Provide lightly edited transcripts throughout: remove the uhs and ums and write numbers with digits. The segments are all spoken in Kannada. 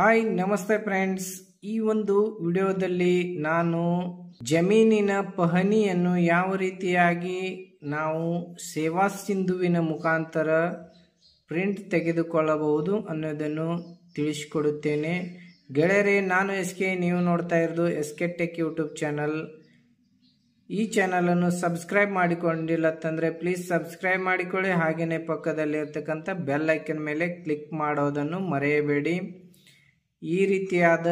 ಹಾಯ್ ನಮಸ್ತೆ ಫ್ರೆಂಡ್ಸ್, ಈ ಒಂದು ವಿಡಿಯೋದಲ್ಲಿ ನಾನು ಜಮೀನಿನ ಪಹಣಿಯನ್ನು ಯಾವ ರೀತಿಯಾಗಿ ನಾವು ಸೇವಾ ಸಿಂಧುವಿನ ಮುಖಾಂತರ ಪ್ರಿಂಟ್ ತೆಗೆದುಕೊಳ್ಳಬಹುದು ಅನ್ನೋದನ್ನು ತಿಳಿಸಿಕೊಡುತ್ತೇನೆ. ಗೆಳೆಯರೇ, ನಾನು SK, ನೀವು ನೋಡ್ತಾ ಇರೋದು SK ಟೆಕ್ ಯೂಟ್ಯೂಬ್ ಚಾನಲ್. ಈ ಚಾನಲನ್ನು ಸಬ್ಸ್ಕ್ರೈಬ್ ಮಾಡಿಕೊಂಡಿಲ್ಲತ್ತಂದರೆ ಪ್ಲೀಸ್ ಸಬ್ಸ್ಕ್ರೈಬ್ ಮಾಡಿಕೊಳ್ಳಿ. ಹಾಗೆಯೇ ಪಕ್ಕದಲ್ಲಿರ್ತಕ್ಕಂಥ ಬೆಲ್ ಐಕನ್ ಮೇಲೆ ಕ್ಲಿಕ್ ಮಾಡೋದನ್ನು ಮರೆಯಬೇಡಿ. ಈ ರೀತಿಯಾದ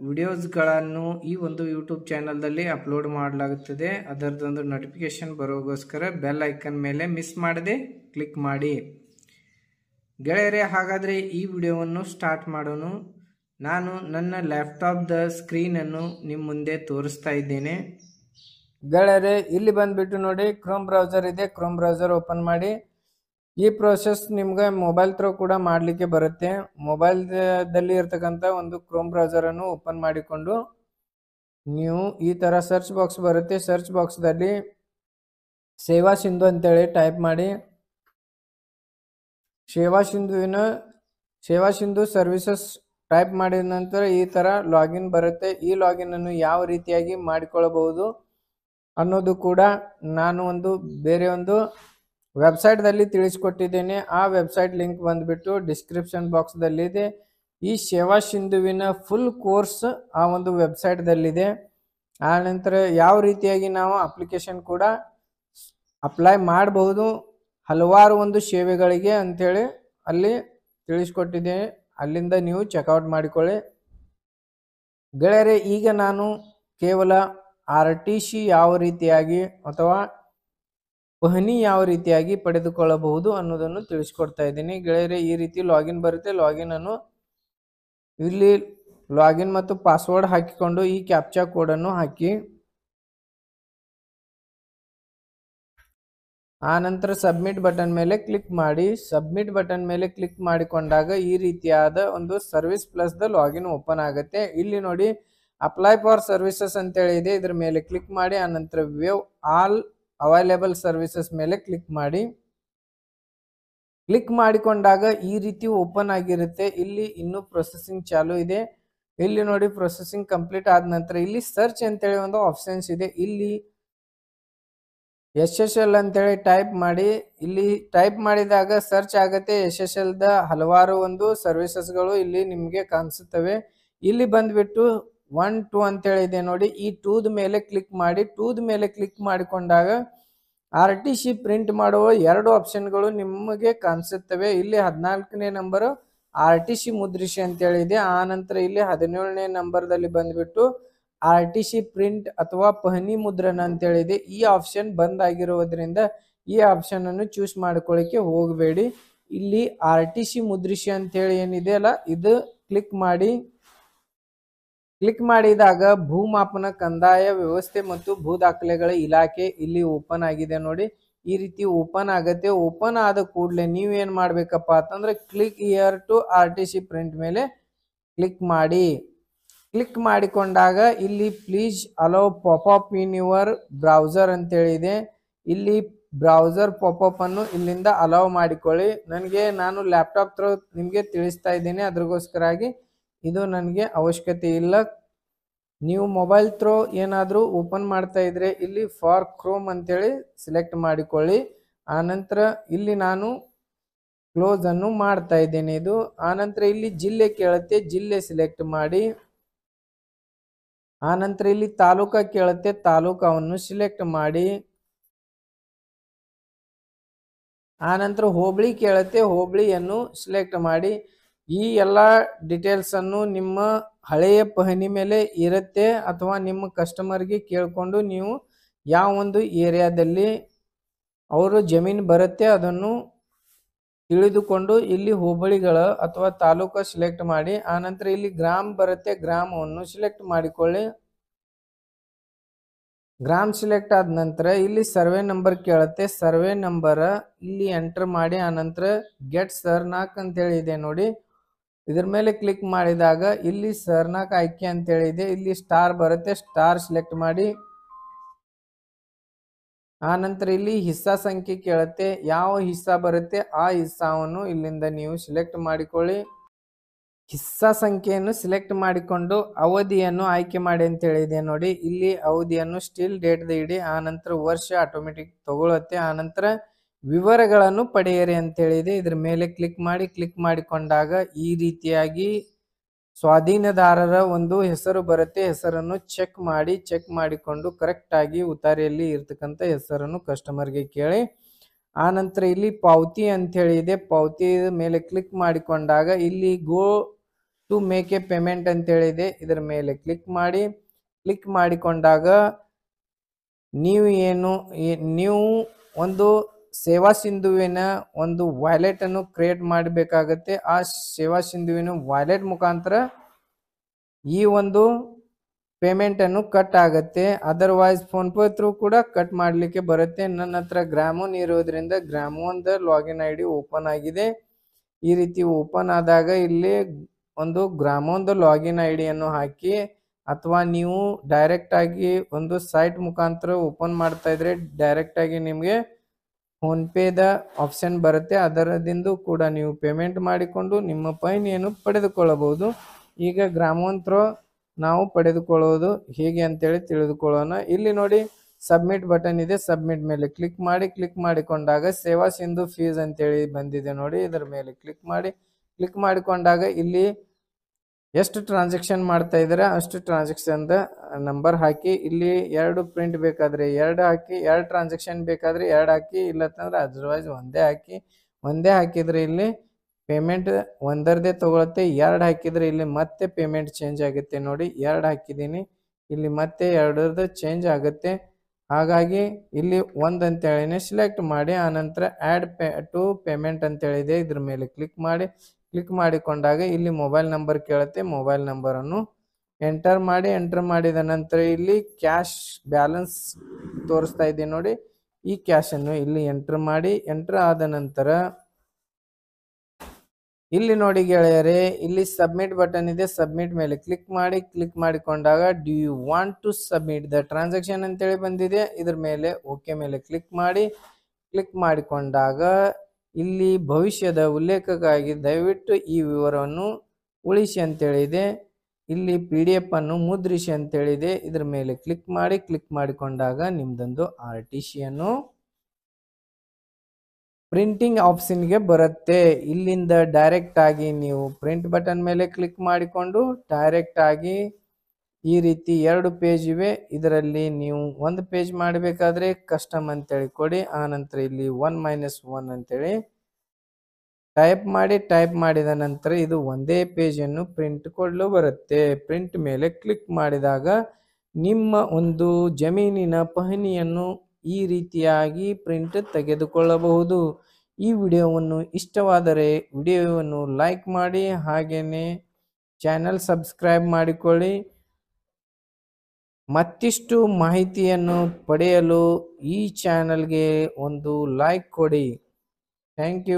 ವಿಡಿಯೋಸ್ಗಳನ್ನು ಈ ಒಂದು ಯೂಟ್ಯೂಬ್ ಚಾನಲ್ದಲ್ಲಿ ಅಪ್ಲೋಡ್ ಮಾಡಲಾಗುತ್ತದೆ. ಅದರದೊಂದು ನೋಟಿಫಿಕೇಶನ್ ಬರೋಗೋಸ್ಕರ ಬೆಲ್ ಐಕನ್ ಮೇಲೆ ಮಿಸ್ ಮಾಡದೆ ಕ್ಲಿಕ್ ಮಾಡಿ. ಗೆಳೆಯರೇ, ಹಾಗಾದರೆ ಈ ವಿಡಿಯೋವನ್ನು ಸ್ಟಾರ್ಟ್ ಮಾಡೋಣ. ನಾನು ನನ್ನ ಲ್ಯಾಪ್ಟಾಪ್ದ ಸ್ಕ್ರೀನನ್ನು ನಿಮ್ಮ ಮುಂದೆ ತೋರಿಸ್ತಾ ಇದ್ದೇನೆ. ಗೆಳೆಯರೇ, ಇಲ್ಲಿ ಬಂದುಬಿಟ್ಟು ನೋಡಿ, ಕ್ರೋಮ್ ಬ್ರೌಸರ್ ಇದೆ. ಕ್ರೋಮ್ ಬ್ರೌಸರ್ ಓಪನ್ ಮಾಡಿ. ಈ ಪ್ರೋಸೆಸ್ ನಿಮ್ಗೆ ಮೊಬೈಲ್ ಥ್ರೂ ಕೂಡ ಮಾಡಲಿಕ್ಕೆ ಬರುತ್ತೆ. ಮೊಬೈಲ್ದಲ್ಲಿ ಇರ್ತಕ್ಕಂಥ ಒಂದು ಕ್ರೋಮ್ ಬ್ರೌಸರನ್ನು ಓಪನ್ ಮಾಡಿಕೊಂಡು ನೀವು ಈ ಥರ ಸರ್ಚ್ ಬಾಕ್ಸ್ ಬರುತ್ತೆ. ಸರ್ಚ್ ಬಾಕ್ಸ್ದಲ್ಲಿ ಸೇವಾ ಸಿಂಧು ಅಂತೇಳಿ ಟೈಪ್ ಮಾಡಿ. ಸೇವಾ ಸಿಂಧು ಸರ್ವಿಸಸ್ ಟೈಪ್ ಮಾಡಿದ ನಂತರ ಈ ಥರ ಲಾಗಿನ್ ಬರುತ್ತೆ. ಈ ಲಾಗಿನನ್ನು ಯಾವ ರೀತಿಯಾಗಿ ಮಾಡಿಕೊಳ್ಳಬಹುದು ಅನ್ನೋದು ಕೂಡ ನಾನು ಬೇರೆ ಒಂದು ವೆಬ್ಸೈಟ್ದಲ್ಲಿ ತಿಳಿಸ್ಕೊಟ್ಟಿದ್ದೇನೆ. ಆ ವೆಬ್ಸೈಟ್ ಲಿಂಕ್ ಬಂದುಬಿಟ್ಟು ಡಿಸ್ಕ್ರಿಪ್ಷನ್ ಬಾಕ್ಸ್ದಲ್ಲಿದೆ. ಈ ಸೇವಾ ಸಿಂಧುವಿನ ಫುಲ್ ಕೋರ್ಸ್ ಆ ಒಂದು ವೆಬ್ಸೈಟ್ದಲ್ಲಿದೆ. ಆ ನಂತರ ಯಾವ ರೀತಿಯಾಗಿ ನಾವು ಅಪ್ಲಿಕೇಶನ್ ಕೂಡ ಅಪ್ಲೈ ಮಾಡಬಹುದು ಹಲವಾರು ಒಂದು ಸೇವೆಗಳಿಗೆ ಅಂಥೇಳಿ ಅಲ್ಲಿ ತಿಳಿಸ್ಕೊಟ್ಟಿದ್ದೇನೆ. ಅಲ್ಲಿಂದ ನೀವು ಚೆಕ್ಔಟ್ ಮಾಡಿಕೊಳ್ಳಿ. ಗೆಳೆಯರೇ, ಈಗ ನಾನು ಕೇವಲ RTC ಯಾವ ರೀತಿಯಾಗಿ ಅಥವಾ ಪಹಣಿ ಯಾವ ರೀತಿಯಾಗಿ ಪಡೆದುಕೊಳ್ಳಬಹುದು ಅನ್ನೋದನ್ನು ತಿಳಿಸ್ಕೊಡ್ತಾ ಇದ್ದೀನಿ. ಗೆಳೆಯರೇ, ಈ ರೀತಿ ಲಾಗಿನ್ ಬರುತ್ತೆ. ಇಲ್ಲಿ ಲಾಗಿನ್ ಮತ್ತು ಪಾಸ್ವರ್ಡ್ ಹಾಕಿಕೊಂಡು ಈ ಕ್ಯಾಪ್ಚಾ ಕೋಡನ್ನು ಹಾಕಿ ಆ ನಂತರ ಸಬ್ಮಿಟ್ ಬಟನ್ ಮೇಲೆ ಕ್ಲಿಕ್ ಮಾಡಿ. ಸಬ್ಮಿಟ್ ಬಟನ್ ಮೇಲೆ ಕ್ಲಿಕ್ ಮಾಡಿಕೊಂಡಾಗ ಈ ರೀತಿಯಾದ ಒಂದು ಸರ್ವಿಸ್ ಪ್ಲಸ್ದ ಲಾಗಿನ್ ಓಪನ್ ಆಗುತ್ತೆ. ಇಲ್ಲಿ ನೋಡಿ, ಅಪ್ಲೈ ಫಾರ್ ಸರ್ವಿಸಸ್ ಅಂತೇಳಿ ಇದೆ. ಇದ್ರ ಮೇಲೆ ಕ್ಲಿಕ್ ಮಾಡಿ. ಆ ನಂತರ ವೇವ್ ಆಲ್ ಅವೈಲೇಬಲ್ ಸರ್ವಿಸಸ್ ಮೇಲೆ ಕ್ಲಿಕ್ ಮಾಡಿ. ಕ್ಲಿಕ್ ಮಾಡಿಕೊಂಡಾಗ ಈ ರೀತಿ ಓಪನ್ ಆಗಿರುತ್ತೆ. ಇಲ್ಲಿ ಇನ್ನೂ ಪ್ರೊಸೆಸಿಂಗ್ ಚಾಲು ಇದೆ. ಇಲ್ಲಿ ನೋಡಿ, ಪ್ರೊಸೆಸಿಂಗ್ ಕಂಪ್ಲೀಟ್ ಆದ ನಂತರ ಇಲ್ಲಿ ಸರ್ಚ್ ಅಂತೇಳಿ ಒಂದು ಆಪ್ಷನ್ಸ್ ಇದೆ. ಇಲ್ಲಿ SSL ಅಂತೇಳಿ ಟೈಪ್ ಮಾಡಿ. ಇಲ್ಲಿ ಟೈಪ್ ಮಾಡಿದಾಗ ಸರ್ಚ್ ಆಗುತ್ತೆ. SSLದ ಹಲವಾರು ಒಂದು ಸರ್ವಿಸಸ್ಗಳು ಇಲ್ಲಿ ನಿಮಗೆ ಕಾಣಿಸುತ್ತವೆ. ಇಲ್ಲಿ ಬಂದ್ಬಿಟ್ಟು 1 2 ಅಂತೇಳಿ ಇದೆ ನೋಡಿ. ಈ 2ದ ಮೇಲೆ ಕ್ಲಿಕ್ ಮಾಡಿ. 2ದ ಮೇಲೆ ಕ್ಲಿಕ್ ಮಾಡಿಕೊಂಡಾಗ RTC ಪ್ರಿಂಟ್ ಮಾಡುವ 2 ಆಪ್ಷನ್ಗಳು ನಿಮಗೆ ಕಾಣಿಸುತ್ತವೆ. ಇಲ್ಲಿ 14ನೇ ನಂಬರ್ RTC ಮುದ್ರಿಸಿ ಅಂತೇಳಿ ಇದೆ. ಆ ನಂತರ ಇಲ್ಲಿ 17ನೇ ನಂಬರ್ದಲ್ಲಿ ಬಂದ್ಬಿಟ್ಟು RTC ಪ್ರಿಂಟ್ ಅಥವಾ ಪಹಣಿ ಮುದ್ರಣ ಅಂತೇಳಿ ಇದೆ. ಈ ಆಪ್ಷನ್ ಬಂದ್ ಆಗಿರೋದ್ರಿಂದ ಈ ಆಪ್ಷನ್ ಅನ್ನು ಚೂಸ್ ಮಾಡ್ಕೊಳ್ಳಿಕ್ಕೆ ಹೋಗಬೇಡಿ. ಇಲ್ಲಿ RTC ಮುದ್ರಿಸಿ ಅಂತೇಳಿ ಏನಿದೆ ಅಲ್ಲ, ಇದು ಕ್ಲಿಕ್ ಮಾಡಿ. ಕ್ಲಿಕ್ ಮಾಡಿದಾಗ ಭೂಮಾಪನ ಕಂದಾಯ ವ್ಯವಸ್ಥೆ ಮತ್ತು ಭೂ ದಾಖಲೆಗಳ ಇಲಾಖೆ ಇಲ್ಲಿ ಓಪನ್ ಆಗಿದೆ ನೋಡಿ. ಈ ರೀತಿ ಓಪನ್ ಆಗುತ್ತೆ. ಓಪನ್ ಆದ ಕೂಡಲೇ ನೀವೇನು ಮಾಡಬೇಕಪ್ಪ ಅಂತಂದ್ರೆ click here to RTC print ಮೇಲೆ ಕ್ಲಿಕ್ ಮಾಡಿ. ಕ್ಲಿಕ್ ಮಾಡಿಕೊಂಡಾಗ ಇಲ್ಲಿ please allow popup in your browser ಅಂತೇಳಿ ಇದೆ. ಇಲ್ಲಿ ಬ್ರೌಸರ್ ಪಾಪಪ್ ಅನ್ನು ಇಲ್ಲಿಂದ ಅಲೋ ಮಾಡಿಕೊಳ್ಳಿ. ನಾನು ಲ್ಯಾಪ್ಟಾಪ್ ಥ್ರೂ ನಿಮಗೆ ತಿಳಿಸ್ತಾ ಇದ್ದೀನಿ, ಅದ್ರಗೋಸ್ಕರಾಗಿ ಇದು ನನಗೆ ಅವಶ್ಯಕತೆ ಇಲ್ಲ. ನೀವು ಮೊಬೈಲ್ ಥ್ರೂ ಏನಾದರೂ ಓಪನ್ ಮಾಡ್ತಾ ಇದ್ರೆ ಇಲ್ಲಿ ಫಾರ್ ಕ್ರೋಮ್ ಅಂತೇಳಿ ಸೆಲೆಕ್ಟ್ ಮಾಡಿಕೊಳ್ಳಿ. ಆನಂತರ ಇಲ್ಲಿ ನಾನು ಕ್ಲೋಸ್ ಅನ್ನು ಮಾಡ್ತಾ ಇದ್ದೇನೆ. ಇದು ಆನಂತರ ಇಲ್ಲಿ ಜಿಲ್ಲೆ ಕೇಳುತ್ತೆ, ಜಿಲ್ಲೆ ಸೆಲೆಕ್ಟ್ ಮಾಡಿ. ಆನಂತರ ಇಲ್ಲಿ ತಾಲೂಕಾ ಕೇಳುತ್ತೆ, ತಾಲೂಕವನ್ನು ಸೆಲೆಕ್ಟ್ ಮಾಡಿ. ಆನಂತರ ಹೋಬಳಿ ಕೇಳುತ್ತೆ, ಹೋಬಳಿಯನ್ನು ಸೆಲೆಕ್ಟ್ ಮಾಡಿ. ಈ ಎಲ್ಲ ಡೀಟೇಲ್ಸ್ ಅನ್ನು ನಿಮ್ಮ ಹಳೆಯ ಪಹಣಿ ಮೇಲೆ ಇರುತ್ತೆ ಅಥವಾ ನಿಮ್ಮ ಕಸ್ಟಮರ್ಗೆ ಕೇಳಿಕೊಂಡು ನೀವು ಯಾವ ಒಂದು ಏರಿಯಾದಲ್ಲಿ ಅವರು ಜಮೀನು ಬರುತ್ತೆ ಅದನ್ನು ತಿಳಿದುಕೊಂಡು ಇಲ್ಲಿ ಹೋಬಳಿಗಳ ಅಥವಾ ತಾಲೂಕು ಸೆಲೆಕ್ಟ್ ಮಾಡಿ. ಆನಂತರ ಇಲ್ಲಿ ಗ್ರಾಮ ಬರುತ್ತೆ, ಗ್ರಾಮವನ್ನು ಸೆಲೆಕ್ಟ್ ಮಾಡಿಕೊಳ್ಳಿ. ಗ್ರಾಮ ಸೆಲೆಕ್ಟ್ ಆದ ನಂತರ ಇಲ್ಲಿ ಸರ್ವೆ ನಂಬರ್ ಕೇಳುತ್ತೆ, ಸರ್ವೆ ನಂಬರ್ ಇಲ್ಲಿ ಎಂಟರ್ ಮಾಡಿ. ಆನಂತರ ಗೆಟ್ ಸರ್ನಾಕ್ ಅಂತೇಳಿ ಇದೆ ನೋಡಿ. ಇದ್ರ ಮೇಲೆ ಕ್ಲಿಕ್ ಮಾಡಿದಾಗ ಇಲ್ಲಿ ಸರ್ನಾಕ್ ಆಯ್ಕೆ ಅಂತೇಳಿ ಇದೆ. ಇಲ್ಲಿ ಸ್ಟಾರ್ ಬರುತ್ತೆ, ಸ್ಟಾರ್ ಸೆಲೆಕ್ಟ್ ಮಾಡಿ. ಆನಂತರ ಇಲ್ಲಿ ಹಿಸ್ಸಾ ಸಂಖ್ಯೆ ಕೇಳುತ್ತೆ, ಯಾವ ಹಿಸ್ಸಾ ಬರುತ್ತೆ ಆ ಹಿಸ್ಸಾವನ್ನು ಇಲ್ಲಿಂದ ನೀವು ಸೆಲೆಕ್ಟ್ ಮಾಡಿಕೊಳ್ಳಿ. ಹಿಸ್ಸಾ ಸಂಖ್ಯೆಯನ್ನು ಸಿಲೆಕ್ಟ್ ಮಾಡಿಕೊಂಡು ಅವಧಿಯನ್ನು ಆಯ್ಕೆ ಮಾಡಿ ಅಂತ ಹೇಳಿದೆ ನೋಡಿ. ಇಲ್ಲಿ ಅವಧಿಯನ್ನು ಸ್ಟಿಲ್ ಡೇಟ್ ಇಡಿ, ಆ ನಂತರ ವರ್ಷ ಆಟೋಮೆಟಿಕ್ ತಗೊಳುತ್ತೆ. ಆ ನಂತರ ವಿವರಗಳನ್ನು ಪಡೆಯಿರಿ ಅಂತ ಹೇಳಿದೆ. ಇದ್ರ ಮೇಲೆ ಕ್ಲಿಕ್ ಮಾಡಿಕೊಂಡಾಗ ಈ ರೀತಿಯಾಗಿ ಸ್ವಾಧೀನದಾರರ ಒಂದು ಹೆಸರು ಬರುತ್ತೆ. ಹೆಸರನ್ನು ಚೆಕ್ ಮಾಡಿಕೊಂಡು ಕರೆಕ್ಟ್ ಆಗಿ ಉತಾರಿಯಲ್ಲಿ ಇರ್ತಕ್ಕಂಥ ಹೆಸರನ್ನು ಕಸ್ಟಮರ್ಗೆ ಕೇಳಿ, ಆ ನಂತರ ಇಲ್ಲಿ ಪಾವತಿ ಅಂತ ಹೇಳಿದೆ. ಪಾವತಿ ಮೇಲೆ ಕ್ಲಿಕ್ ಮಾಡಿಕೊಂಡಾಗ ಇಲ್ಲಿ go to make a payment ಅಂತ ಹೇಳಿದೆ. ಇದರ ಮೇಲೆ ಕ್ಲಿಕ್ ಮಾಡಿಕೊಂಡಾಗ ನೀವು ಒಂದು ಸೇವಾ ಸಿಂಧುವಿನ ಒಂದು ವಾಲೆಟ್ ಅನ್ನು ಕ್ರಿಯೇಟ್ ಮಾಡಬೇಕಾಗತ್ತೆ. ಆ ಸೇವಾ ಸಿಂಧುವಿನ ವಾಲೆಟ್ ಮುಖಾಂತರ ಈ ಒಂದು ಪೇಮೆಂಟ್ ಅನ್ನು ಕಟ್ ಆಗತ್ತೆ. ಅದರ್ವೈಸ್ ಫೋನ್ ಪೇ ಥ್ರೂ ಕೂಡ ಕಟ್ ಮಾಡಲಿಕ್ಕೆ ಬರುತ್ತೆ. ನನ್ನ ಹತ್ರ ಗ್ರಾಮೋನ್ ಇರೋದ್ರಿಂದ ಗ್ರಾಮೋನ್ದ ಲಾಗಿನ್ ಐ ಡಿ ಓಪನ್ ಆಗಿದೆ. ಈ ರೀತಿ ಓಪನ್ ಆದಾಗ ಇಲ್ಲಿ ಒಂದು ಗ್ರಾಮೋನ್ದ ಲಾಗಿನ್ ಐ ಡಿಯನ್ನು ಹಾಕಿ, ಅಥವಾ ನೀವು ಡೈರೆಕ್ಟ್ ಆಗಿ ಒಂದು ಸೈಟ್ ಮುಖಾಂತರ ಓಪನ್ ಮಾಡ್ತಾ ಇದ್ರೆ ಡೈರೆಕ್ಟ್ ಆಗಿ ನಿಮಗೆ ಫೋನ್ ಪೇದ ಆಪ್ಷನ್ ಬರುತ್ತೆ. ಅದರದಿಂದ ಕೂಡ ನೀವು ಪೇಮೆಂಟ್ ಮಾಡಿಕೊಂಡು ನಿಮ್ಮ ಪೈನೆಯನ್ನು ಪಡೆದುಕೊಳ್ಳಬಹುದು. ಈಗ ಗ್ರಾಮೋನ್ ಥ್ರೂ ನಾವು ಪಡೆದುಕೊಳ್ಳೋದು ಹೇಗೆ ಅಂತೇಳಿ ತಿಳಿದುಕೊಳ್ಳೋಣ. ಇಲ್ಲಿ ನೋಡಿ ಸಬ್ಮಿಟ್ ಬಟನ್ ಇದೆ. ಸಬ್ಮಿಟ್ ಮೇಲೆ ಕ್ಲಿಕ್ ಮಾಡಿಕೊಂಡಾಗ ಸೇವಾ ಸಿಂಧು ಫೀಸ್ ಅಂತೇಳಿ ಬಂದಿದೆ ನೋಡಿ. ಇದರ ಮೇಲೆ ಕ್ಲಿಕ್ ಮಾಡಿಕೊಂಡಾಗ ಇಲ್ಲಿ ಎಷ್ಟು ಟ್ರಾನ್ಸಾಕ್ಷನ್ ಮಾಡ್ತಾ ಇದ್ದಾರೆ ಅಷ್ಟು ಟ್ರಾನ್ಸಾಕ್ಷನ್ ನಂಬರ್ ಹಾಕಿ, ಇಲ್ಲಿ 2 ಪ್ರಿಂಟ್ ಬೇಕಾದ್ರೆ 2 ಹಾಕಿ, 2 ಟ್ರಾನ್ಸಾಕ್ಷನ್ ಬೇಕಾದ್ರೆ 2 ಹಾಕಿ, ಇಲ್ಲತ್ತಂದ್ರೆ ಅದರ್ವೈಸ್ ಒಂದೇ ಹಾಕಿದ್ರೆ ಇಲ್ಲಿ ಪೇಮೆಂಟ್ ಒಂದರದೇ ತಗೊಳುತ್ತೆ. 2 ಹಾಕಿದ್ರೆ ಇಲ್ಲಿ ಮತ್ತೆ ಪೇಮೆಂಟ್ ಚೇಂಜ್ ಆಗುತ್ತೆ ನೋಡಿ. 2 ಹಾಕಿದ್ದೀನಿ, ಇಲ್ಲಿ ಮತ್ತೆ 2ರದ್ದು ಚೇಂಜ್ ಆಗುತ್ತೆ. ಹಾಗಾಗಿ ಇಲ್ಲಿ 1 ಅಂತೇಳಿನೇ ಸಿಲೆಕ್ಟ್ ಮಾಡಿ, ಆನಂತರ ಆ್ಯಡ್ ಟು ಪೇಮೆಂಟ್ ಅಂತೇಳಿದೆ. ಇದ್ರ ಮೇಲೆ ಕ್ಲಿಕ್ ಮಾಡಿಕೊಂಡಾಗ ಇಲ್ಲಿ ಮೊಬೈಲ್ ನಂಬರ್ ಕೇಳುತ್ತೆ. ಮೊಬೈಲ್ ನಂಬರನ್ನು ಎಂಟರ್ ಮಾಡಿದ ನಂತರ ಇಲ್ಲಿ ಕ್ಯಾಶ್ ಬ್ಯಾಲೆನ್ಸ್ ತೋರಿಸ್ತಾ ಇದೆ ನೋಡಿ. ಈ ಕ್ಯಾಶನ್ನು ಇಲ್ಲಿ ಎಂಟರ್ ಆದ ನಂತರ ಇಲ್ಲಿ ನೋಡಿ ಗೆಳೆಯರೇ, ಇಲ್ಲಿ ಸಬ್ಮಿಟ್ ಬಟನ್ ಇದೆ. ಸಬ್ಮಿಟ್ ಮೇಲೆ ಕ್ಲಿಕ್ ಮಾಡಿಕೊಂಡಾಗ do you want to submit the transaction ಅಂತೇಳಿ ಬಂದಿದೆ. ಇದ್ರ ಮೇಲೆ ಓಕೆ ಮೇಲೆ ಕ್ಲಿಕ್ ಮಾಡಿಕೊಂಡಾಗ ಇಲ್ಲಿ ಭವಿಷ್ಯದ ಉಲ್ಲೇಖಕ್ಕಾಗಿ ದಯವಿಟ್ಟು ಈ ವಿವರವನ್ನು ಉಳಿಸಿ ಅಂತೇಳಿದೆ. ಇಲ್ಲಿ PDF ಅನ್ನು ಮುದ್ರಿಸಿ ಅಂತೇಳಿದೆ. ಇದ್ರ ಮೇಲೆ ಕ್ಲಿಕ್ ಮಾಡಿಕೊಂಡಾಗ ನಿಮ್ದೊಂದು RTC ಅನ್ನು ಪ್ರಿಂಟಿಂಗ್ ಆಪ್ಷನ್ಗೆ ಬರುತ್ತೆ. ಇಲ್ಲಿಂದ ಡೈರೆಕ್ಟ್ ಆಗಿ ನೀವು ಪ್ರಿಂಟ್ ಬಟನ್ ಮೇಲೆ ಕ್ಲಿಕ್ ಮಾಡಿಕೊಂಡು ಡೈರೆಕ್ಟ್ ಆಗಿ ಈ ರೀತಿ 2 ಪೇಜ್ ಇವೆ. ಇದರಲ್ಲಿ ನೀವು 1 ಪೇಜ್ ಮಾಡಬೇಕಾದ್ರೆ ಕಸ್ಟಮ್ ಅಂತೇಳಿ ಕೊಡಿ. ಆ ನಂತರ ಇಲ್ಲಿ 1 - 1 ಅಂತೇಳಿ ಟೈಪ್ ಮಾಡಿದ ನಂತರ ಇದು ಒಂದೇ ಪೇಜ್ ಅನ್ನು ಪ್ರಿಂಟ್ ಕೊಡಲು ಬರುತ್ತೆ. ಪ್ರಿಂಟ್ ಮೇಲೆ ಕ್ಲಿಕ್ ಮಾಡಿದಾಗ ನಿಮ್ಮ ಒಂದು ಜಮೀನಿನ ಪಹಣಿಯನ್ನು ಈ ರೀತಿಯಾಗಿ ಪ್ರಿಂಟ್ ತೆಗೆದುಕೊಳ್ಳಬಹುದು. ಈ ವಿಡಿಯೋವನ್ನು ಇಷ್ಟವಾದರೆ ವಿಡಿಯೋವನ್ನು ಲೈಕ್ ಮಾಡಿ, ಹಾಗೇನೆ ಚಾನೆಲ್ ಸಬ್ಸ್ಕ್ರೈಬ್ ಮಾಡಿಕೊಳ್ಳಿ. ಮತ್ತಿಷ್ಟು ಮಾಹಿತಿಯನ್ನು ಪಡೆಯಲು ಈ ಚಾನೆಲ್ಗೆ ಒಂದು ಲೈಕ್ ಕೊಡಿ. Thank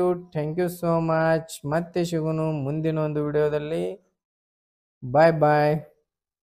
you so much. ಮತ್ತೆ ಸಿಗೋಣ ಮುಂದಿನ ಒಂದು ವಿಡಿಯೋದಲ್ಲಿ. ಬಾಯ್.